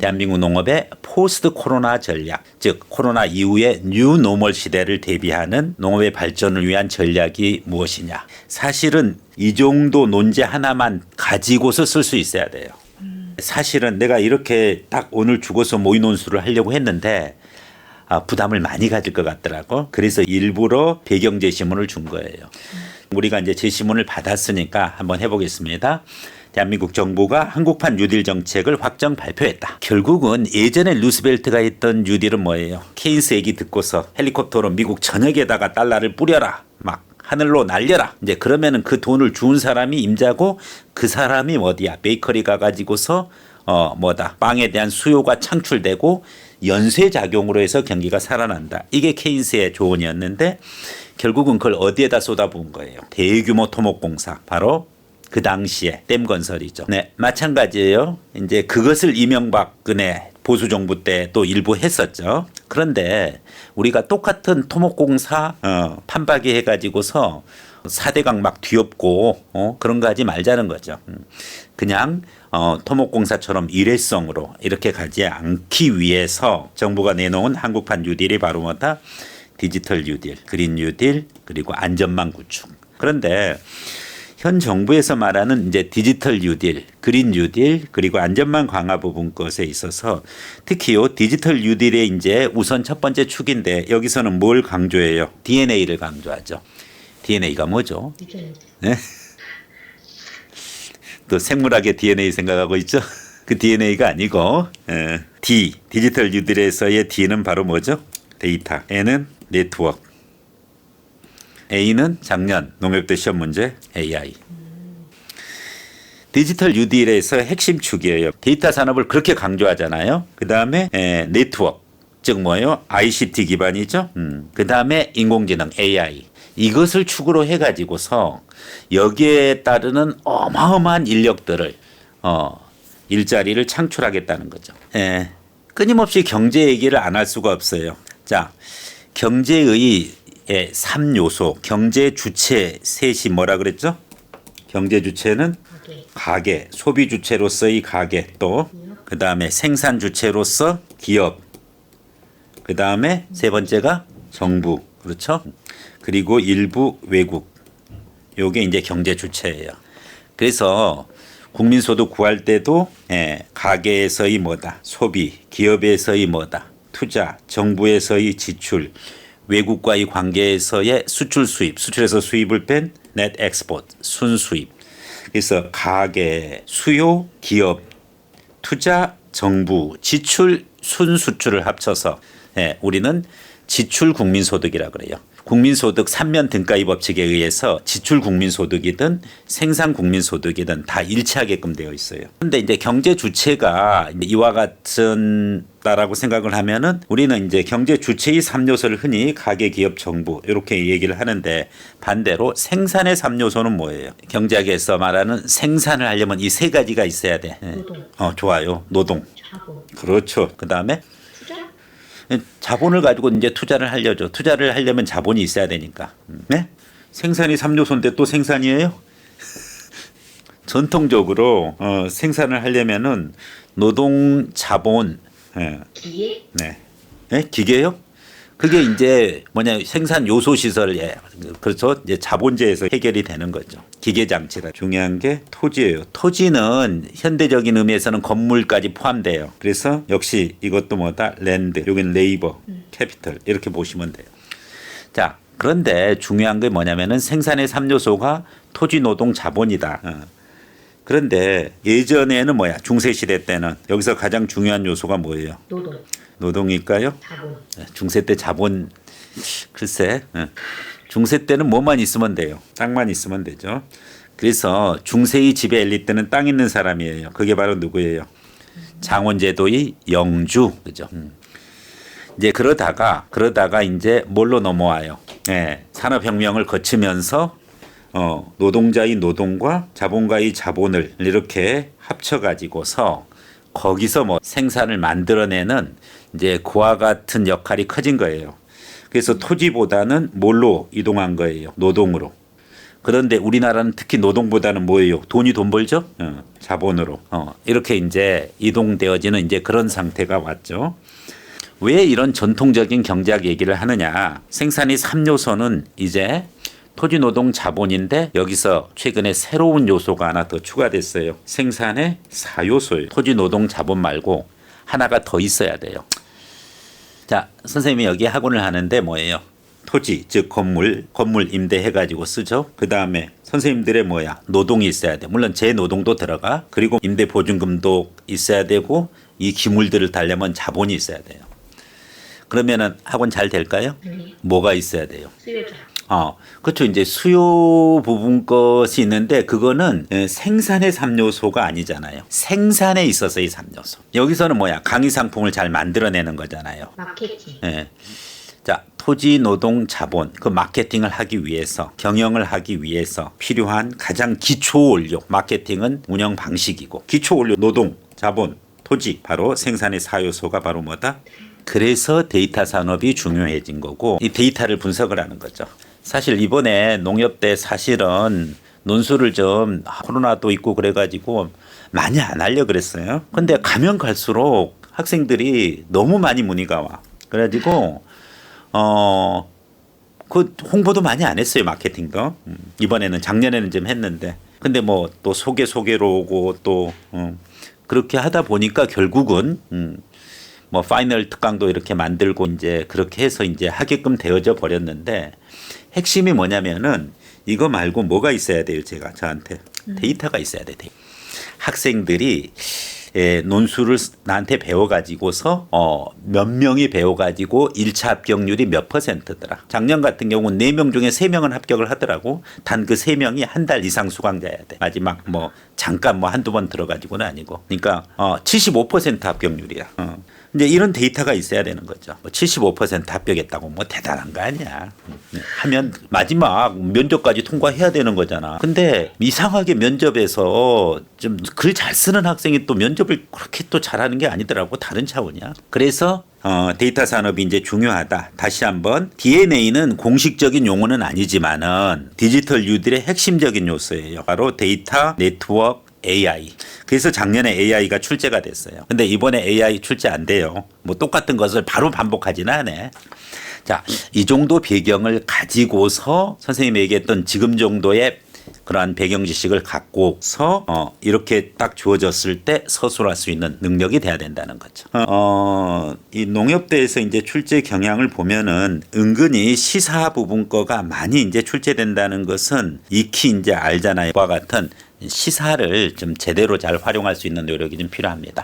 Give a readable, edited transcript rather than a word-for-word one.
대한민국 농업의 포스트 코로나 전략, 즉 코로나 이후의 뉴 노멀 시대를 대비하는 농업의 발전을 위한 전략이 무엇이냐. 사실은 이 정도 논제 하나만 가지고서 쓸 수 있어야 돼요. 사실은 내가 이렇게 딱 오늘 죽어서 모의 논술을 하려고 했는데 부담을 많이 가질 것 같더라고. 그래서 일부러 배경 제시문을 준 거예요. 우리가 이제 제시문을 받았으니까 한번 해보겠습니다. 대한민국 정부가 한국판 뉴딜 정책을 확정 발표했다. 결국은 예전에 루스벨트가 했던 뉴딜은 뭐예요? 케인스 얘기 듣고서 헬리콥터로 미국 전역에다가 달러를 뿌려라. 막 하늘로 날려라. 이제 그러면은 그 돈을 준 사람이 임자고 그 사람이 어디야? 베이커리 가가지고서 빵에 대한 수요가 창출되고 연쇄작용으로 해서 경기가 살아난다. 이게 케인스의 조언이었는데 결국은 그걸 어디에다 쏟아부은 거예요? 대규모 토목공사. 바로 그 당시에 댐 건설이죠. 네, 마찬가지예요. 이제 그것을 이명박근혜 보수 정부 때 또 일부 했었죠. 그런데 우리가 똑같은 토목공사 판박이 해가지고서 4대강 막 뒤엎고 그런 거 하지 말자는 거죠. 그냥 토목공사처럼 일회성으로 이렇게 가지 않기 위해서 정부가 내놓은 한국판 뉴딜이 바로 뭐다? 디지털 뉴딜, 그린 뉴딜, 그리고 안전망 구축. 그런데 현 정부에서 말하는 이제 디지털 뉴딜, 그린 뉴딜, 그리고 안전망 강화 부분 것에 있어서 특히요 디지털 뉴딜의 이제 우선 첫 번째 축인데 여기서는 뭘 강조해요? DNA를 강조하죠. DNA가 뭐죠? 네? 또 생물학의 DNA 생각하고 있죠? 그 DNA가 아니고 디지털 뉴딜에서의 D는 바로 뭐죠? 데이터. N은 네트워크. A는 작년 농협대 시험 문제 AI. 디지털 뉴딜에서 핵심 축이에요. 데이터 산업을 그렇게 강조하잖아요. 그 다음에 네트워크, 즉 뭐예요? ICT 기반이죠. 그 다음에 인공지능 AI. 이것을 축으로 해가지고서 여기에 따르는 어마어마한 인력들을 일자리를 창출하겠다는 거죠. 끊임없이 경제 얘기를 안 할 수가 없어요. 자, 경제의 3요소, 경제 주체 셋이 뭐라 그랬죠? 경제 주체는 가계, 소비 주체로서의 가계, 또 그 다음에 생산 주체로서 기업, 그 다음에 세 번째가 정부, 그렇죠? 그리고 일부 외국, 요게 이제 경제 주체예요. 그래서 국민소득 구할 때도 가계에서의 뭐다, 소비, 기업에서의 뭐다, 투자, 정부에서의 지출, 외국과의 관계에서의 수출 수입, 수출에서 수입을 뺀 net export, 순수입. 그래서 가계, 수요, 기업, 투자, 정부, 지출, 순수출을 합쳐서 우리는 지출 국민소득이라고 그래요. 국민소득 3면 등가위 법칙에 의해서 지출 국민소득이든 생산 국민소득이든 다 일치하게끔 되어 있어요. 그런데 이제 경제 주체가 이와 같은다라고 생각을 하면은 우리는 이제 경제 주체의 3요소를 흔히 가계, 기업, 정부 이렇게 얘기를 하는데 반대로 생산의 3요소는 뭐예요? 경제학에서 말하는 생산을 하려면 이 세 가지가 있어야 돼. 노동. 좋아요. 노동. 자본. 그렇죠. 그 다음에 자본을 가지고 이제 투자를 하려죠. 투자를 하려면 자본이 있어야 되니까. 네? 생산이 3요소인데 또 생산이에요? 전통적으로 생산을 하려면은 노동, 자본, 기계? 네, 기계요? 그게 이제 뭐냐 생산 요소 시설에 그렇죠. 이제 자본제에서 해결이 되는 거죠. 기계 장치라 중요한 게 토지예요. 토지는 현대적인 의미에서는 건물까지 포함돼요. 그래서 역시 이것도 뭐다 랜드, 여기는 레이버, 캐피털 이렇게 보시면 돼요. 자, 그런데 중요한 게 뭐냐면은 생산의 3요소가 토지, 노동, 자본이다. 그런데 예전에는 뭐야 중세 시대 때는 여기서 가장 중요한 요소가 뭐예요? 노동. 노동일까요? 자본. 중세 때 자본 글쎄 중세 때는 뭐만 있으면 돼요. 땅만 있으면 되죠. 그래서 중세의 지배 엘리트는 땅 있는 사람이에요. 그게 바로 누구예요? 장원제도의 영주 그죠? 이제 그러다가 이제 뭘로 넘어와요? 산업혁명을 거치면서 노동자의 노동과 자본가의 자본을 이렇게 합쳐가지고서 거기서 뭐 생산을 만들어내는 이제 그와 같은 역할이 커진 거예요. 그래서 토지보다는 뭘로 이동한 거예요? 노동으로. 그런데 우리나라는 특히 노동보다는 뭐예요? 돈이 돈 벌죠? 자본으로. 이렇게 이제 이동되어지는 이제 그런 상태가 왔죠. 왜 이런 전통적인 경제학 얘기를 하느냐? 생산의 3요소는 이제 토지, 노동, 자본인데 여기서 최근에 새로운 요소가 하나 더 추가됐어요. 생산의 4요소예요. 토지, 노동, 자본 말고 하나가 더 있어야 돼요. 자, 선생님이 여기 학원을 하는데 뭐예요? 토지, 즉 건물 임대해가지고 쓰죠. 그 다음에 선생님들의 노동이 있어야 돼. 물론 제 노동도 들어가. 그리고 임대보증금도 있어야 되고 이 기물들을 달려면 자본이 있어야 돼요. 그러면은 학원 잘 될까요? 뭐가 있어야 돼요? 수요자. 그렇죠. 이제 수요 부분 것이 있는데 그거는 생산의 3요소가 아니잖아요. 생산에 있어서의 3요소. 여기서는 강의 상품을 잘 만들어내는 거잖아요. 마케팅. 예. 자, 토지, 노동, 자본, 그 마케팅을 하기 위해서, 경영을 하기 위해서 필요한 가장 기초 원료, 마케팅은 운영 방식이고, 기초 원료, 노동, 자본, 토지, 바로 생산의 4요소가 바로 뭐다? 그래서 데이터 산업이 중요해진 거고, 이 데이터를 분석을 하는 거죠. 사실 이번에 농협대 사실은 논술을 좀 코로나도 있고 그래가지고 많이 안 하려고 그랬어요. 근데 가면 갈수록 학생들이 너무 많이 문의가 와. 그래가지고 그 홍보도 많이 안 했어요. 마케팅도. 이번에는 작년에는 좀 했는데. 근데 또 소개로 오고 또 그렇게 하다 보니까 결국은 파이널 특강도 이렇게 만들고 이제 그렇게 해서 이제 하게끔 되어져 버렸는데 핵심이 뭐냐면은 이거 말고 뭐가 있어야 돼요. 제가 저한테 데이터가 있어야 돼. 학생들이 논술을 나한테 배워가지고서 몇 명이 배워가지고 1차 합격률이 몇 %더라. 작년 같은 경우는 4명 중에 3명은 합격을 하더라고. 단 그 3명이 한 달 이상 수강자야 돼. 마지막 잠깐 한두 번 들어가지고는 아니고. 그러니까 75% 합격률이야. 이제 이런 데이터가 있어야 되는 거죠. 75% 합격했다고 대단한 거 아니야. 하면 마지막 면접까지 통과해야 되는 거잖아. 근데 이상하게 면접에서 좀 글 잘 쓰는 학생이 또 면접을 그렇게 또 잘하는 게 아니더라고. 다른 차원이야. 그래서 데이터 산업이 이제 중요하다. 다시 한번 DNA는 공식적인 용어는 아니지만은 디지털 뉴딜의 핵심적인 요소예요. 바로 데이터, 네트워크, AI. 그래서 작년에 AI가 출제가 됐어요. 근데 이번에 AI 출제 안 돼요. 똑같은 것을 바로 반복하지는 않아. 자, 이 정도 배경을 가지고서 선생님이 얘기했던 지금 정도의 그러한 배경 지식을 갖고서 이렇게 딱 주어졌을 때 서술할 수 있는 능력이 돼야 된다는 거죠. 이 농협대에서 이제 출제 경향을 보면은 은근히 시사 부분 거가 많이 이제 출제된다는 것은 익히 이제 알잖아요. 와 같은 시사를 좀 제대로 잘 활용할 수 있는 노력이 좀 필요합니다.